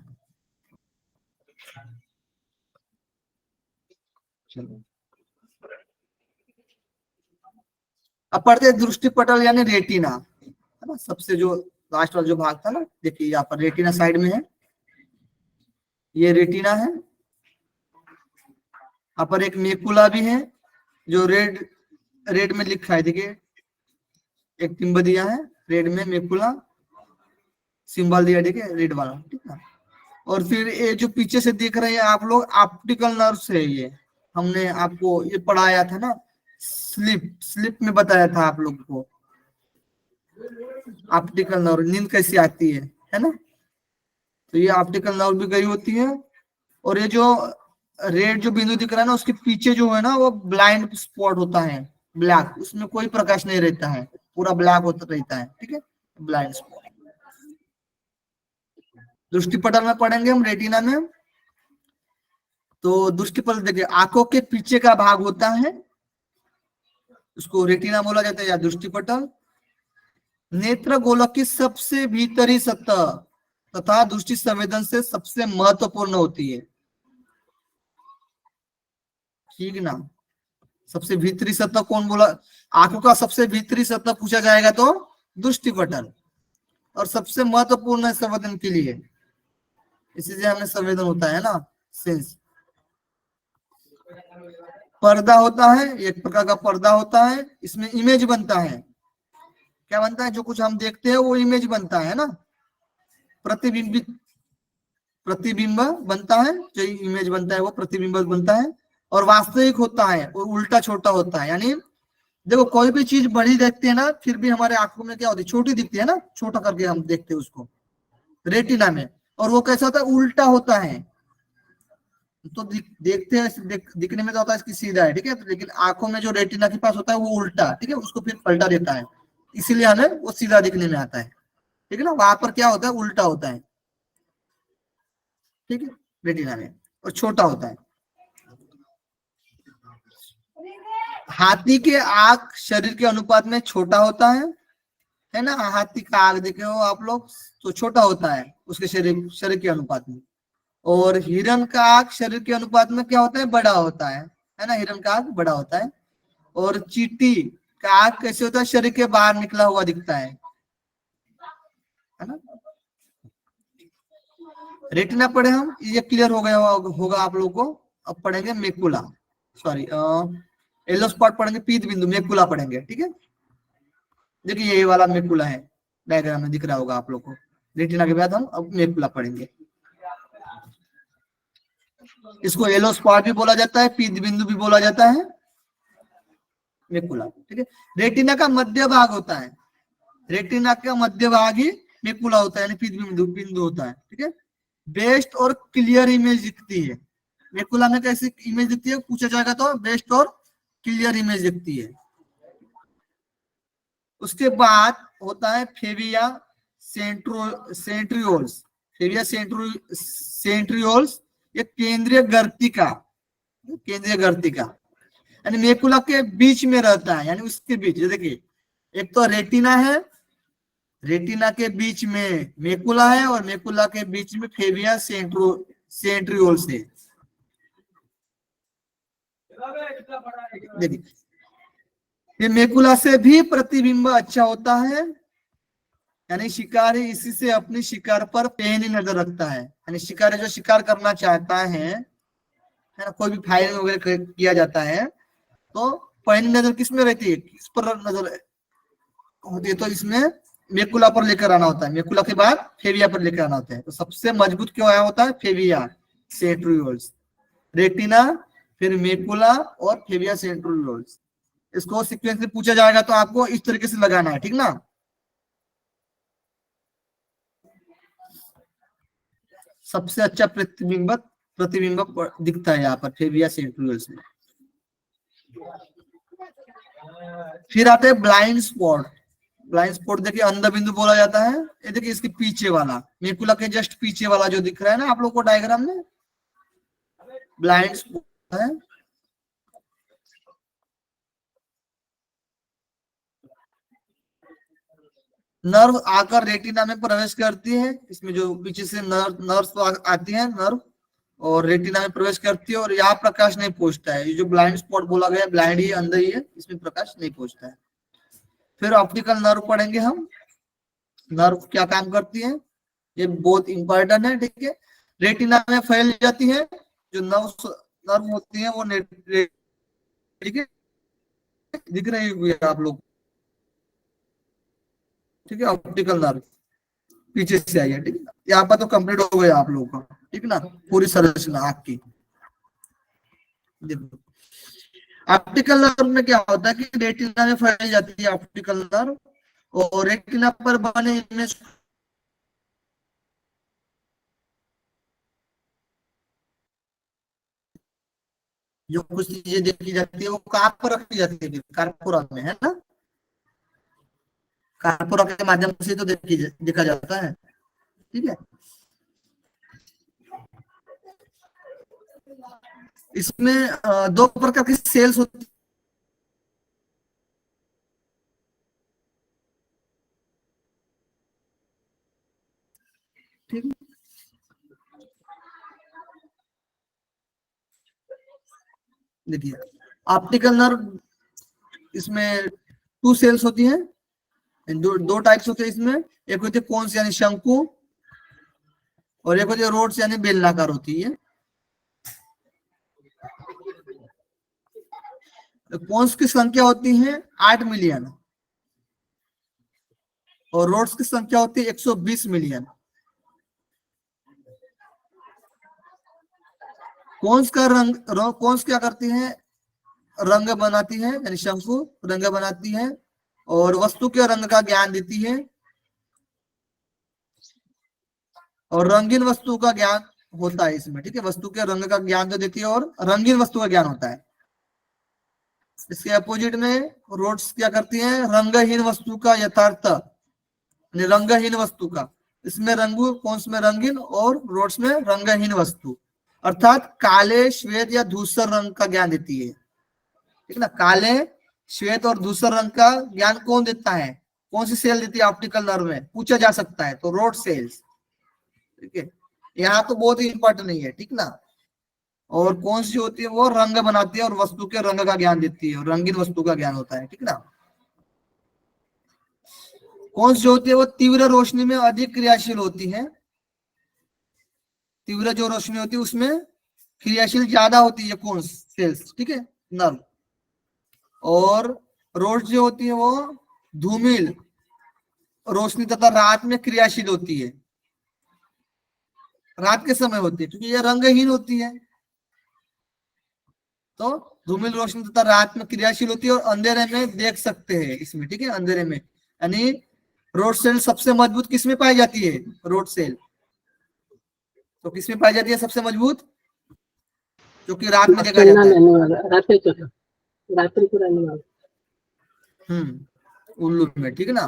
चलो अब पढ़ते हैं दृष्टिपटल यानी रेटिना, है ना, सबसे जो लास्ट वाला जो भाग था ना, देखिए यहाँ पर रेटिना साइड में है, ये रेटिना है। यहाँ पर एक मेकुला भी है जो रेड में लिखा है, देखिए एक टिम्ब दिया है रेड में, मेकुला सिंबल दिया, देखिए रेड वाला, ठीक है। और फिर ये जो पीछे से देख रहे हैं आप लोग ऑप्टिकल नर्व्स है, ये हमने आपको ये पढ़ाया था ना, स्लिप में बताया था आप लोग को ऑप्टिकल नर्व नींद कैसी आती है ना। तो ये ऑप्टिकल नर्व भी गई होती है। और ये जो रेड जो बिंदु दिख रहा है ना, उसके पीछे जो है ना वो ब्लाइंड स्पॉट होता है, ब्लैक, उसमें कोई प्रकाश नहीं रहता है, पूरा ब्लैक होता रहता है, ठीक है, ब्लाइंड स्पॉट। दृष्टिपटल में पढ़ेंगे हम रेटिना में। तो दृष्टिपटल देखिए आंखों के पीछे का भाग होता है, उसको रेटिना बोला जाता है या दृष्टिपटल। नेत्र गोलक की सबसे भीतरी सतह तथा दृष्टि संवेदन से सबसे महत्वपूर्ण होती है, ठीक ना। सबसे भीतरी सतह कौन बोला, आंखों का सबसे भीतरी सतह पूछा जाएगा तो दृष्टिपटल, और सबसे महत्वपूर्ण है संवेदन के लिए, इसी से हमें संवेदन होता है ना, सेंस। पर्दा होता है, एक प्रकार का पर्दा होता है, इसमें इमेज बनता है। क्या बनता है, जो कुछ हम देखते हैं वो इमेज बनता है ना, प्रतिबिंब बनता है, जो इमेज बनता है वो प्रतिबिंब बनता है। और वास्तविक होता है और उल्टा छोटा होता है, यानी देखो कोई भी चीज बड़ी देखते हैं ना, फिर भी हमारे आंखों में क्या होती है, छोटी दिखती है ना, छोटा करके हम देखते हैं उसको रेटिना में, और वो कैसा होता है, उल्टा होता है। तो देखते हैं दिखने में तो होता है इसकी सीधा है, ठीक है, लेकिन आंखों में जो रेटिना के पास होता है वो उल्टा, ठीक है, उसको फिर पलटा देता है, इसीलिए हमें वो सीधा दिखने में आता है, ठीक है ना। वहां पर क्या होता है, उल्टा होता है, ठीक है, रेटिना में, और छोटा होता है। हाथी के आंख शरीर के अनुपात में छोटा होता है ना, हाथी का आंख देखे हो आप लोग तो छोटा होता है उसके शरीर के अनुपात में। और हिरन का आंख शरीर के अनुपात में क्या होता है, बड़ा होता है ना, हिरन का आंख बड़ा होता है। और चींटी का आंख कैसे होता है, शरीर के बाहर निकला हुआ दिखता है ना। रेटिना पढ़े हम, ये क्लियर हो गया होगा आप लोगों को। अब पढ़ेंगे मेकुला, सॉरी येलो स्पॉट पढ़ेंगे, पीत बिंदु, मेकुला पढ़ेंगे, ठीक है। देखिए ये वाला मेकुला है, डायग्राम में दिख रहा होगा आप लोग को। रेटिना के बाद हम अब मेकुला पढ़ेंगे। इसको येलो स्पॉट भी बोला जाता है, पीत बिंदु भी बोला जाता है, मेकुला, ठीक है। रेटिना का मध्य भाग होता है, रेटिना का मध्य भाग ही मेकुला होता है, यानी पीत बिंदु होता है, ठीक है। बेस्ट और क्लियर इमेज दिखती है, मेकुला में कैसी इमेज दिखती है पूछा जाएगा तो बेस्ट और क्लियर इमेज दिखती है। उसके बाद होता है फेविया सेंट्रियोल्स, फेविया सेंट्रियोल्स, ये केंद्रीय गर्तिका, यानी मेकुला के बीच में रहता है, यानी उसके बीच, देखिए एक तो रेटिना है, रेटिना के बीच में मेकुला है, और मेकुला के बीच में फेविया सेंट्रियोल्स है। देखिए ये मेकुला से भी प्रतिबिंब अच्छा होता है, यानी शिकारी इसी से अपनी शिकार पर पैनी नजर रखता है, यानी शिकारी जो शिकार करना चाहता है ना, कोई भी फायरिंग वगैरह किया जाता है तो पैनी नजर किस में रहती है, किस पर नजर होती है, तो इसमें मेकुला पर लेकर आना होता है, मेकुला के बाद फेविया पर लेकर आना होता है। तो सबसे मजबूत क्या आया होता है, फेविया सेंट्रियोल्स, रेटिना, फिर मेकुला और फेविया सेंट्रियोल्स। इसको सीक्वेंस में पूछा जाएगा तो आपको इस तरीके से लगाना है, ठीक ना। सबसे अच्छा प्रतिबिंब दिखता है यहाँ पर फेविया सेंट्रियोल्स में। फिर आते हैं ब्लाइंड स्पॉट, ब्लाइंड स्पॉट देखिए अंधा बिंदु बोला जाता है, ये देखिए इसके पीछे वाला, मेकुला के जस्ट पीछे वाला जो दिख रहा है ना आप लोग को डायग्राम में, ब्लाइंड स्पॉट है। नर्व आकर रेटिना में प्रवेश करती है, इसमें जो पीछे से नर्व आती है, नर्व और रेटिना में प्रवेश करती है, और यहाँ प्रकाश नहीं पहुंचता है। ये जो ब्लाइंड स्पॉट बोला गया, ब्लाइंड ही अंदर ही है, इसमें प्रकाश नहीं पहुंचता है। फिर ऑप्टिकल नर्व पढ़ेंगे हम, नर्व क्या काम करती है, ये बहुत इंपॉर्टेंट है, ठीक है। रेटिना में फैल जाती है, जो नर्व होती है वो, ठीक है, दिख रही हुई है आप लोग, ठीक है। ऑप्टिकल नर्व पीछे से आई है, ठीक है। यहाँ पर तो कंप्लीट हो गया आप लोगों का। ठीक ना, पूरी संरचना आँख की। देखो ऑप्टिकल नर्व में क्या होता है कि रेटिना में फैल जाती है ऑप्टिकल नर्व, और रेटिना पर बने इमेज जो कुछ चीजें देखी जाती है वो कहाँ पर रखी जाती है, कार्पोरा में, है ना। कार्पोरा के माध्यम से तो देखा जाता है, ठीक है। इसमें दो प्रकार की सेल्स होती है। ठीक है, देखिए ऑप्टिकल नर्व, इसमें टू सेल्स होती हैं, दो टाइप्स होते हैं इसमें। एक होती है कोन्स यानी शंकु, और एक होती है रोड्स यानी बेलनाकार होती है। तो कोन्स की संख्या होती है 8 मिलियन, और रोड्स की संख्या होती है 120 मिलियन। कोन्स का रंग, कोन्स क्या करती है, रंग बनाती है, यानी शंकु रंग बनाती है, और वस्तु के रंग का ज्ञान देती है, और रंगीन वस्तु का ज्ञान होता है इसमें, ठीक है। वस्तु के रंग का ज्ञान तो देती है और रंगीन वस्तु का ज्ञान होता है। इसके अपोजिट में रोड्स क्या करती हैं, रंगहीन वस्तु का यथार्थ, यानी रंगहीन वस्तु का, इसमें रंगू, कोन्स में रंगीन और रोड्स में रंगहीन वस्तु, अर्थात काले, श्वेत या धूसर रंग का ज्ञान देती है, ठीक ना। काले, श्वेत और धूसर रंग का ज्ञान कौन देता है, कौन सी सेल देती है ऑप्टिकल नर्व में, पूछा जा सकता है, तो रोड सेल्स, ठीक है। यहाँ तो बहुत ही इंपॉर्टेंट नहीं है, ठीक ना। और कौन सी होती है, वो रंग बनाती है और वस्तु के रंग का ज्ञान देती है, और रंगीन वस्तु का ज्ञान होता है, ठीक ना। कौन सी होती है, वो तीव्र रोशनी में अधिक क्रियाशील होती है। तीव्र जो रोशनी होती है उसमें क्रियाशील ज्यादा होती है कौन सेल्स, ठीक है, नर्व। और रोड जो होती है वो धूमिल रोशनी तथा रात में क्रियाशील होती है, रात के समय होती है, क्योंकि ये रंगहीन होती है। तो धूमिल रोशनी तथा रात में क्रियाशील होती है, और अंधेरे में देख सकते हैं इसमें, ठीक है, अंधेरे में। यानी रोड सेल सबसे मजबूत किसमें पाई जाती है, रोड सेल तो किसमें पाई जाती है सबसे मजबूत, जो कि रात में देखा जाता है, रात्रि को रहने वाला। उल्लू में, ठीक है ना।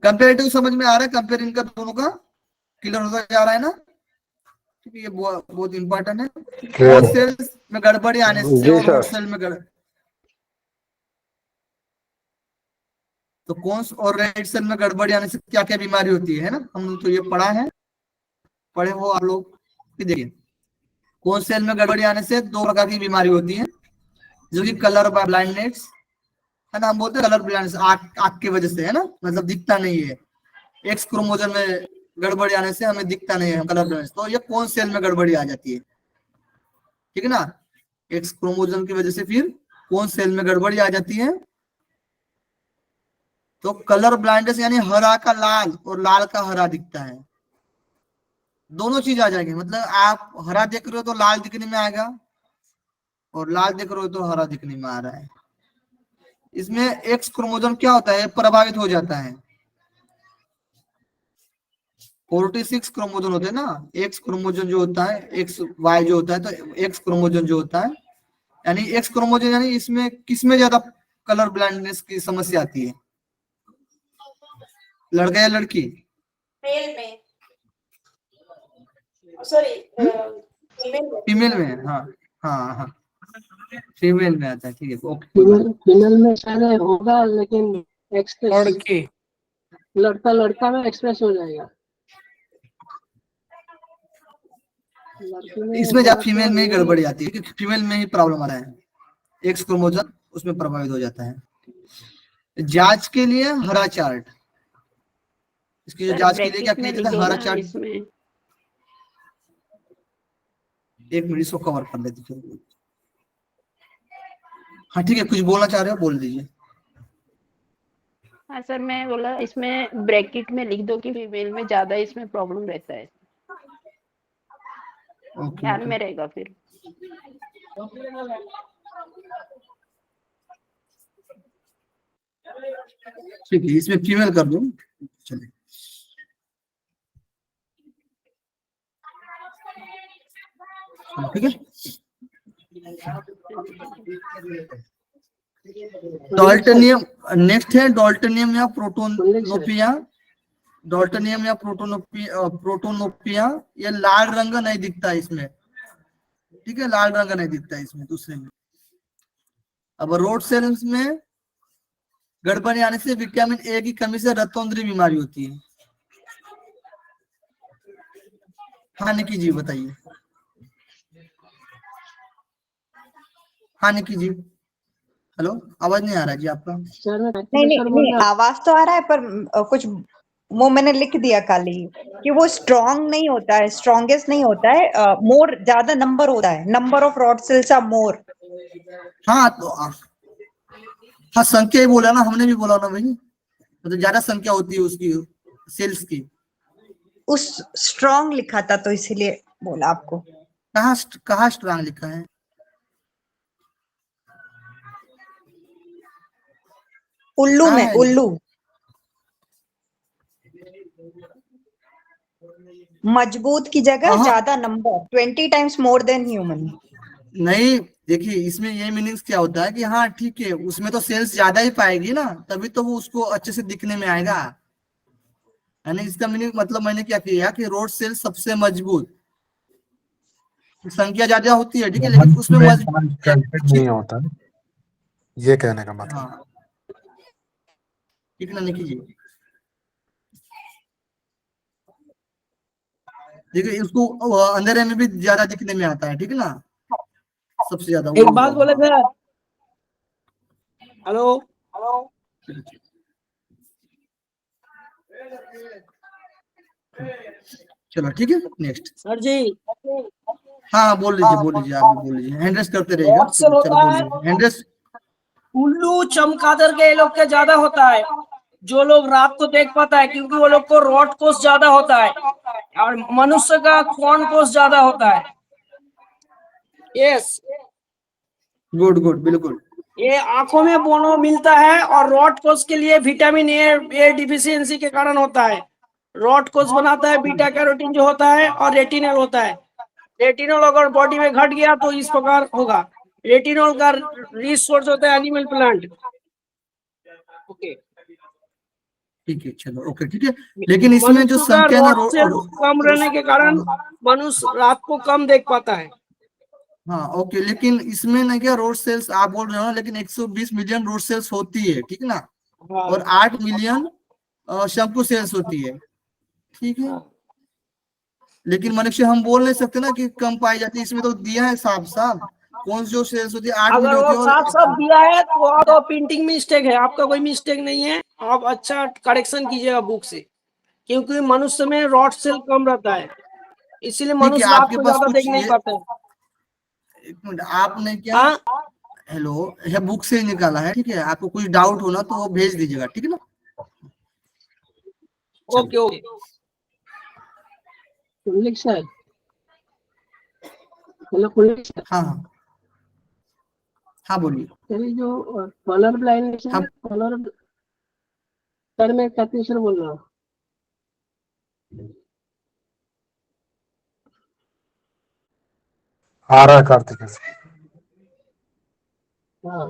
कंपेरेटिव समझ में आ रहा है, कंपेयरिंग का दोनों का क्लियर होता जा रहा है ना, क्योंकि ये बहुत इंपॉर्टेंट है। कौन सेल्स में गड़बड़ी आने से और रोड सेल में तो कौन और रेड सेल में गड़बड़ी आने से क्या क्या बीमारी होती है ना, हम तो ये पढ़ा है, पढ़े हो आप लोग। देखिए कौन सेल में गड़बड़ी आने से दो प्रकार की बीमारी होती है, जो कि कलर ब्लाइंडनेस है ना, हम बोलते हैं कलर ब्लाइंडनेस, आँख की वजह से, है ना, मतलब दिखता नहीं है। एक्स क्रोमोसोम में गड़बड़ी आने से हमें दिखता नहीं है कलर ब्लाइंडनेस, तो ये कौन सेल में गड़बड़ी आ जाती है, ठीक है ना। एक्स क्रोमोसोम की वजह से फिर कौन सेल में गड़बड़ी आ जाती है, तो कलर ब्लाइंडनेस यानी हरा का लाल और लाल का हरा दिखता है, दोनों चीज आ जाएगी। मतलब आप हरा देख रहे हो तो लाल दिखने में आएगा, और लाल देख रहे हो तो हरा दिखने में आ रहा है। इसमें एक्स क्रोमोसोम क्या होता है, प्रभावित हो जाता है। 46 क्रोमोसोम होते हैं ना, एक्स क्रोमोसोम जो होता है, एक्स वाई जो होता है, तो एक्स क्रोमोसोम जो होता है, यानी एक्स क्रोमोसोम, यानी इसमें किसमें ज्यादा कलर ब्लाइंडनेस की समस्या आती है, लड़का या लड़की, मेल में, सॉरी फीमेल में, हाँ हाँ हाँ, फीमेल में आता है, ठीक है, ओके। फीमेल में शायद होगा, लेकिन एक्सप्रेस लड़का लड़का में एक्सप्रेस हो जाएगा, इसमें जब फीमेल में ही गड़बड़ी आती है, क्योंकि फीमेल में ही प्रॉब्लम आ रहा है, एक्स क्रोमोसोम उसमें प्रभावित हो जाता है। जांच के लिए हरा चार्ट, इसकी जो जांच के लिए क्या किया जाता है, हरा चार्ट। इसमें एक मिनट इसको कवर कर लेते फिर। हाँ ठीक है, कुछ बोलना चाह रहे हो बोल दीजिए। हाँ सर, मैं बोला इसमें ब्रैकेट में लिख दो कि फीमेल में ज्यादा इसमें प्रॉब्लम रहता है, ओके ध्यान ओके में रहेगा फिर। ठीक है, इसमें फीमेल कर दो। चलिए ठीक है। डॉल्टनियम नेक्स्ट है, डॉल्टनियम या प्रोटोनोपिया। डॉल्टनियम या प्रोटोनोपिया, ये लाल रंग नहीं दिखता इसमें, ठीक है, लाल रंग नहीं दिखता इसमें दूसरे में। अब रोड सेल्स में गड़बड़ी आने से विटामिन ए की कमी से रक्तौंदरी बीमारी होती है। हाँ निकी जी बताइए। हाँ निकी जी, हेलो, आवाज नहीं आ रहा जी आपका। नहीं नहीं नहीं, आवाज तो आ रहा है पर कुछ वो मैंने लिख दिया खाली कि वो स्ट्रॉन्ग नहीं होता है, स्ट्रॉन्गेस्ट नहीं होता है, मोर ज्यादा नंबर होता है, number of rod cells are more. हाँ तो हाँ संख्या ही बोला ना, हमने भी बोला ना भाई, मतलब ज्यादा संख्या होती है उसकी सेल्स की। उस स्ट्रॉन्ग लिखा था तो इसीलिए बोला आपको। कहाँ स्ट्रांग लिखा है? उल्लू कहाँ में, है? उल्लू मजबूत की जगह हाँ ज्यादा number, 20 times more than human. नहीं, देखिए इसमें ये मीनिंग्स क्या होता है कि हाँ ठीक है, उसमें तो सेल्स ज्यादा ही पाएगी ना, तभी तो वो उसको अच्छे से दिखने में आएगा। यानी इसका मीनिंग मतलब मैंने क्या किया कि रोड सेल सबसे मजबूत, संख्या ज्यादा होती है ठीक है, लेकिन उसमें कंटेंट नहीं होता है, ये कहने का मतलब। हाँ ठीक ना निकी जी, देखिए उसको अंधेरे में भी ज्यादा दिखने में आता है, ठीक है ना, सबसे ज्यादा एक बात बोले थे। हेलो चलो ठीक है नेक्स्ट। सर जी, हाँ बोल लीजिए आप भी बोल लीजिए, हैंड रेस करते रहिएगा। व्हाट सेल चलो होता है? बोलिए हैंड रेस। उल्लू चमगादड़ के लोग के ज्यादा होता है, जो लोग रात को देख पाता है, क्योंकि वो लोग को रॉड कोष ज्यादा होता है और मनुष्य का कॉर्न कोष ज्यादा होता है। यस, गुड गुड बिल्कुल। ये आंखों में बोनो मिलता है और रॉड कोष के लिए विटामिन ए डिफिशियंसी के कारण होता है। रॉड कोष बनाता है बीटा कैरोटीन जो होता है, और रेटिनल होता है। रेटिनल अगर बॉडी में घट गया तो इस प्रकार होगा। रेटिनल का रिच सोर्स होता है एनिमल प्लांट। ओके, ठीक है चलो ओके ठीक है, लेकिन इसमें जो मनुष्य का संख्या ना रॉड सेल कम रहने के कारण मनुष्य रात को कम देख पाता है। हाँ ओके, लेकिन इसमें ना क्या रोड सेल्स आप बोल रहे हो, लेकिन 120 मिलियन रोड सेल्स होती है ठीक है ना, और 8 मिलियन शंकु सेल्स होती है, ठीक है। लेकिन मनुष्य हम बोल नहीं सकते ना कि कम पाई जाती है, इसमें तो दिया है साफ साफ कौन सी जो सेल्स होती है 8 अगर मिलियन वो होती है। साफ साफ और दिया है तो वो तो प्रिंटिंग मिस्टेक है, आपका कोई मिस्टेक नहीं है। आप अच्छा करेक्शन कीजिएगा बुक से, क्योंकि मनुष्य में रॉड सेल कम रहता है, इसीलिए ठीक है, मनुष्य रात आपके को पास ज्यादा कुछ देख नहीं ये, पाते हैं। एक मिनट आपने क्या, हाँ, हेलो, यह बुक से ही निकाला है ठीक है, आपको कुछ डाउट हो ना तो वो भेज दीजिएगा ठीक है ना। Okay okay. कुल्लिक सर, हेलो कुल्लिक सर। हाँ हाँ हाँ बोलिए। सर ये जो कलर ब्लाइंडनेस है हाँ ना, कलर सर मैं कति सर बोल रहा हूँ। आ रहा है कार्तिक से। हाँ,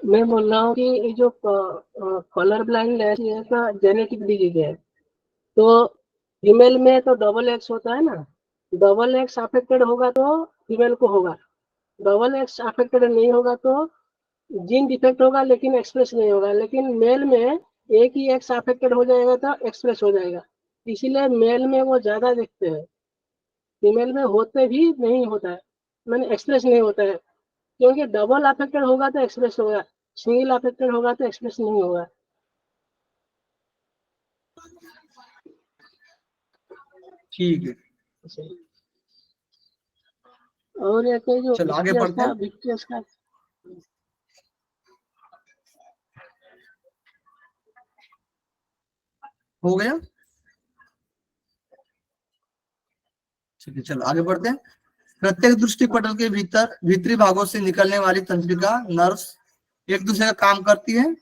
मैं बोल रहा हूँ कि ये जो कलर ब्लाइंडनेस है इसका जेनेटिक डिजीज है, तो फीमेल में तो डबल एक्स होता है ना, डबल एक्स अफेक्टेड होगा तो फीमेल को होगा, डबल एक्स अफेक्टेड नहीं होगा तो जीन डिफेक्ट होगा लेकिन एक्सप्रेस नहीं होगा, लेकिन मेल में एक ही एक्स अफेक्टेड हो जाएगा तो एक्सप्रेस हो जाएगा, इसीलिए मेल में वो ज्यादा देखते हैं, फीमेल में होते भी नहीं होता है, मैंने एक्सप्रेस नहीं होता है, क्योंकि डबल अफेक्टेड होगा तो एक्सप्रेस होगा, सिंगल अफेक्टेड होगा तो एक्सप्रेस नहीं होगा। ठीक है और एक है जो चलो आगे बढ़ते हैं। विक्टियस का हो गया? ठीक है, चलो आगे बढ़ते हैं। प्रत्येक दृष्टि पटल के भीतर भीतरी भागों से निकलने वाली तंत्रिका नर्व्स एक दूसरे का काम करती है।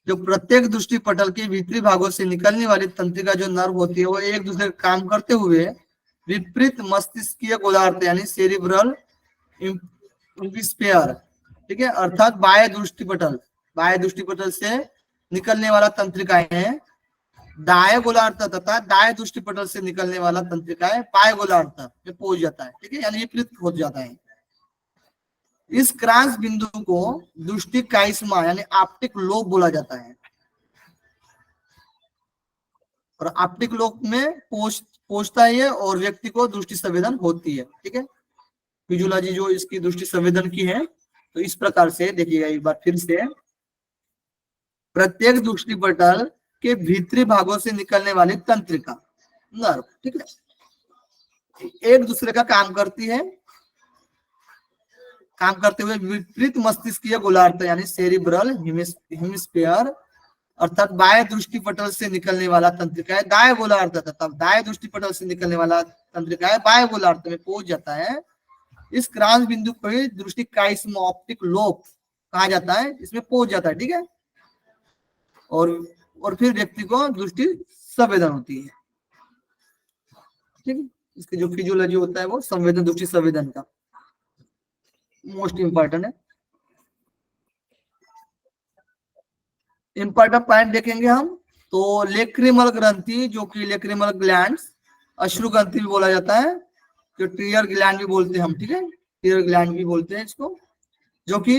जो प्रत्येक दृष्टि पटल के भीतरी भागों से निकलने वाली तंत्रिका जो नर्व होती है वो एक दूसरे का काम करते हुए विपरीत मस्तिष्कीय गोलार्ध यानी सेरिब्रल स्फीयर, ठीक है, अर्थात बाह्य दृष्टि पटल से निकलने वाला तंत्रिकाएं हैं दाएं गोलार्ध तथा दाएं दृष्टि पटल से निकलने वाला तंत्रिकाएं बाएं गोलार्ध में पहुंच जाता है, ठीक है, यानी विपरीत हो जाता है। इस क्रांस बिंदु को दृष्टि काइस्मा यानी ऑप्टिक लोब बोला जाता है और ऑप्टिक लोब में पहुंचता है और व्यक्ति को दृष्टि संवेदन होती है, ठीक है। फिजियोलॉजी जो इसकी दृष्टि संवेदन की है, तो इस प्रकार से देखिएगा एक बार फिर से। प्रत्येक दृष्टि पटल के भीतरी भागों से निकलने वाली तंत्रिका नर्व, ठीक है, एक दूसरे का काम करती है, काम करते हुए विपरीत मस्तिष्कीय गोलार्ध यानी सेरिब्रल हेमिस्फीयर अर्थात बाह्य दृष्टि पटल से निकलने वाला तंत्रिका है दाएं गोलार्ध तथा दाएं दृष्टि पटल से निकलने वाला तंत्रिका है बाएं गोलार्ध में पहुंच जाता है। इस क्रांस बिंदु को दृष्टि काइस्मा ऑप्टिक लोब कहा जाता है, इसमें पहुंच जाता है, ठीक है, और फिर व्यक्ति को दृष्टि संवेदन होती है, ठीक है। इसकी जो फिजियोलॉजी होता है वो संवेदन दृष्टि संवेदन का मोस्ट इंपॉर्टेंट है। इंपॉर्टेंट पॉइंट देखेंगे हम तो लेक्रिमल ग्रंथि जो कि लेक्रिमल ग्लैंड्स अश्रु ग्रंथि भी बोला जाता है, जो टीयर ग्लैंड भी बोलते हैं हम, ठीक है, टीयर ग्लैंड भी बोलते हैं इसको, जो कि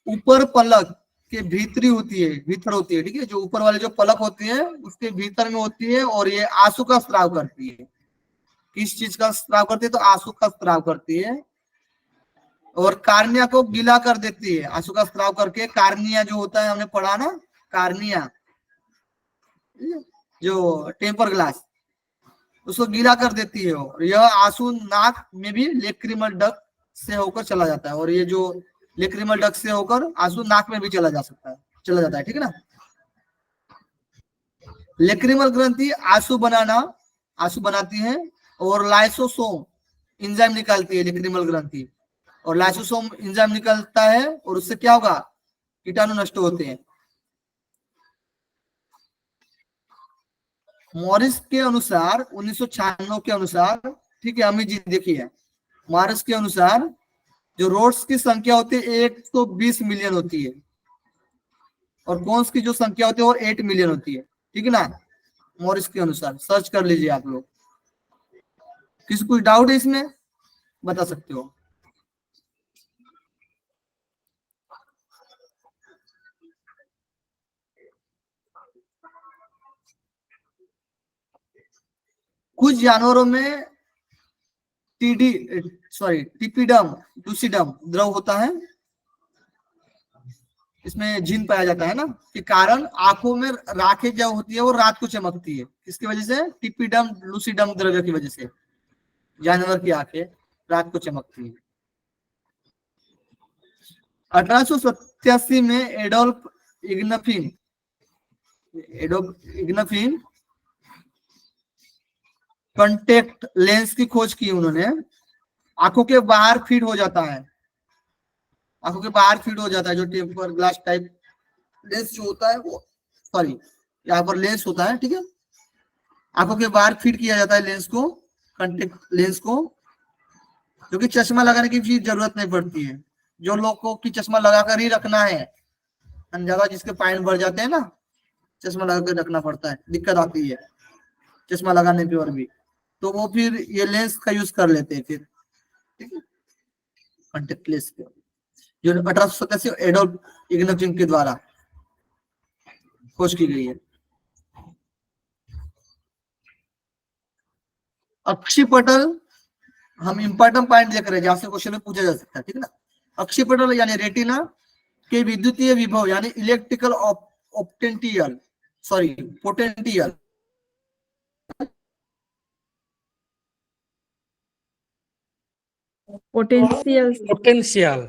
ऊपर पलक के भीतर होती है, ठीक है, जो ऊपर वाले जो पलक होती है उसके भीतर में होती है और ये आंसू का स्राव करती है। किस चीज का स्राव करती है? तो आंसू का स्राव करती है और कार्निया को गीला कर देती है। आंसू का स्राव करके कार्निया जो होता है हमने पढ़ा ना, कार्निया जो टेम्पर ग्लास उसको गीला कर देती है और यह आंसू नाक में भी लेक्रिमल डक्ट से होकर चला जाता है और ये जो लेक्रिमल डक्ट से होकर आंसू नाक में भी चला जाता है, ठीक है ना। लेक्रिमल ग्रंथि आंसू बनाती है और लाइसोसोम एंजाइम निकालती है लेक्रिमल ग्रंथि, और लाइसोसोम एंजाइम निकलता है और उससे क्या होगा? कीटाणु नष्ट होते हैं। मॉरिस के अनुसार 1996 के अनुसार, ठीक है, अमित जी देखिए, मॉरिस के अनुसार जो रोड्स की संख्या होती है 120 मिलियन होती है और कोन्स की जो संख्या होती है वो 8 मिलियन होती है, ठीक है ना, मॉरिस के अनुसार। सर्च कर लीजिए आप लोग, किसी कोई डाउट है इसमें बता सकते हो। कुछ जानवरों में टिपिडम लूसिडम द्रव होता है, इसमें जिन पाया जाता है ना, के कारण आंखों में राखें जो होती है वो रात को चमकती है। किसकी वजह से? टिपिडम लूसिडम द्रव्य की वजह से जानवर की आंखें रात को चमकती है। 1887 में एडोल्फ इग्नफिन कॉन्टेक्ट लेंस की खोज की उन्होंने। आंखों के बाहर फिट हो जाता है, आंखों के बाहर फिट हो जाता है जो टेम्पर ग्लास टाइप लेंस जो होता है वो, सॉरी यहाँ पर लेंस होता है, ठीक है, आंखों के बाहर फिट किया जाता है लेंस को, कॉन्टेक्ट लेंस को, जो कि चश्मा लगाने की भी जरूरत नहीं पड़ती है। जो लोगों की चश्मा लगाकर ही रखना है, ज्यादा जिसके पॉइंट बढ़ जाते हैं ना, चश्मा लगा कर रखना पड़ता है, दिक्कत आती है चश्मा लगाने पे, और भी तो वो फिर ये लेंस का यूज कर लेते हैं फिर, ठीक है, कॉन्टेक्ट लेंस जो 1887 एडोल्फ इग्नफिन के द्वारा खोज की गई है। अक्षिपटल, हम इंपॉर्टेंट पॉइंट देख रहे हैं जहां से क्वेश्चन में पूछा जा सकता है, ठीक है ना। अक्षिपटल यानी रेटिना के विद्युतीय विभव यानी इलेक्ट्रिकल पोटेंशियल पोटेंशियल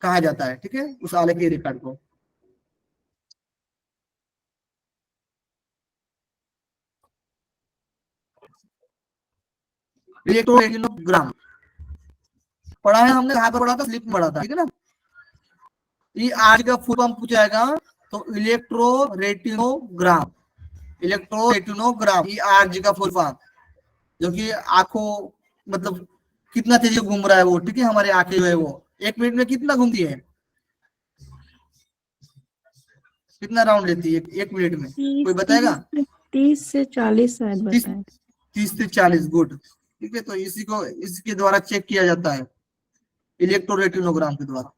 कहा जाता है, ठीक है, उस आलेख के रिकॉर्ड को। इलेक्ट्रोरेटिनोग्राम पढ़ा है हमने, कहाँ पर पढ़ा था, स्लिप में पढ़ा था, ठीक है ना। ये आज का फुल फॉर्म पूछा जाएगा तो इलेक्ट्रोरेटिनोग्राम, इलेक्ट्रोरेटिनोग्राम ये आरजी का फुल फॉर्म, जो कि आंखों मतलब कितना तेजी घूम रहा है वो, ठीक है, हमारे आंखें जो है वो 1 मिनट में कितना घूमती है, कितना राउंड लेती है 1 मिनट में, कोई बताएगा? 30 से 40 शायद बताएं। 30 से 40, गुड, ठीक है। तो इसी को इसके द्वारा चेक किया जाता है, इलेक्ट्रोरेटिनोग्राम के द्वारा।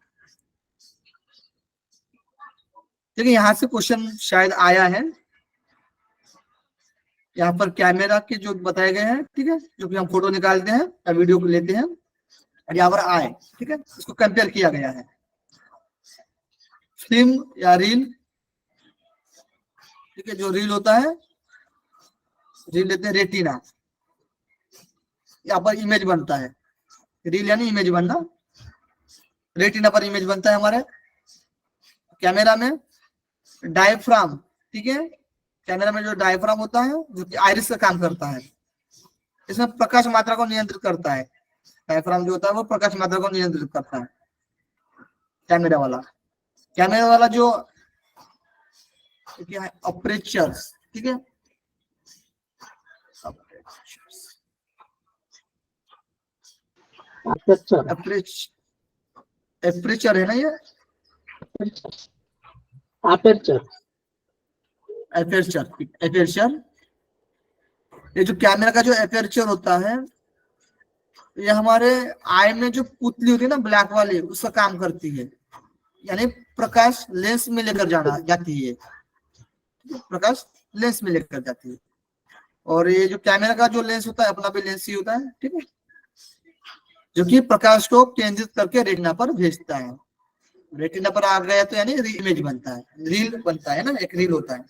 देखिए यहाँ से क्वेश्चन शायद आया है, यहाँ पर कैमरा के जो बताए गए हैं, ठीक है, जो कि हम फोटो निकालते हैं या वीडियो को लेते हैं, और यहाँ पर आए, ठीक है, इसको कंपेयर किया गया है। फिल्म या रील, ठीक है, जो रील होता है, रील लेते हैं रेटिना, यहाँ पर इमेज बनता है, रील यानी इमेज बनना, रेटिना पर इमेज बनता है हमारे। कैमरा में डायफ्राम, ठीक है, कैमरा में जो डायफ्राम होता है जो कि आइरिस का काम करता है, इसमें प्रकाश मात्रा को नियंत्रित करता है। डायफ्राम जो होता है वो प्रकाश मात्रा को नियंत्रित करता है, कैमरा वाला जो अपर्चर, ठीक है, अपर्चर है ना, ये अपर्चर ये जो कैमरा का जो अपर्चर होता है, ये हमारे आई में जो पुतली होती है ना ब्लैक वाली, उसका काम करती है, यानी प्रकाश लेंस में लेकर जाती है, प्रकाश लेंस में लेकर जाती है। और ये जो कैमरा का जो लेंस होता है अपना भी लेंस ही होता है, ठीक है, जो कि प्रकाश को केंद्रित करके रेटिना पर भेजता है। रेटिना पर आ गया तो यानी इमेज बनता है, रील बनता है ना, एक रील होता है।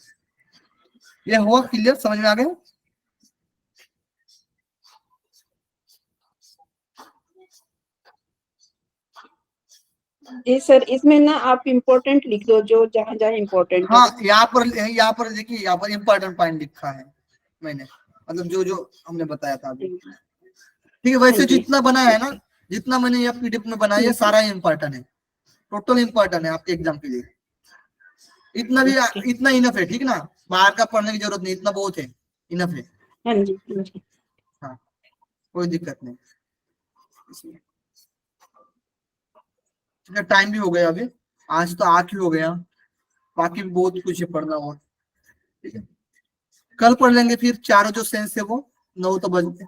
ये हुआ क्लियर, समझ में आ गया? जी सर, इसमें ना आप इम्पोर्टेंट लिख दो, जो जहाँ जहाँ इम्पोर्टेंट है। हाँ, यहाँ पर देखिए, यहाँ पर इम्पोर्टेंट पॉइंट लिखा है मैंने, मतलब जो हमने बताया था अभी, ठीक है। वैसे जितना बना है ना, जितना मैंने ये पीडीएफ में बनाया है सारा इम्पोर्टेंट है, टोटल इम्पोर्टेंट है आपके एग्जाम के लिए। इतना इनफ है, ठीक ना, बाहर का पढ़ने की जरूरत नहीं, इतना बहुत है, इनफ है। हाँ जी, हाँ जी। हाँ, कोई दिक्कत नहीं। टाइम भी हो गया अभी, आज तो 8 ही हो गया, बाकी भी बहुत कुछ है पढ़ना और, ठीक है। कल पढ़ लेंगे फिर चारों जो सेंस है वो 9 तो बजते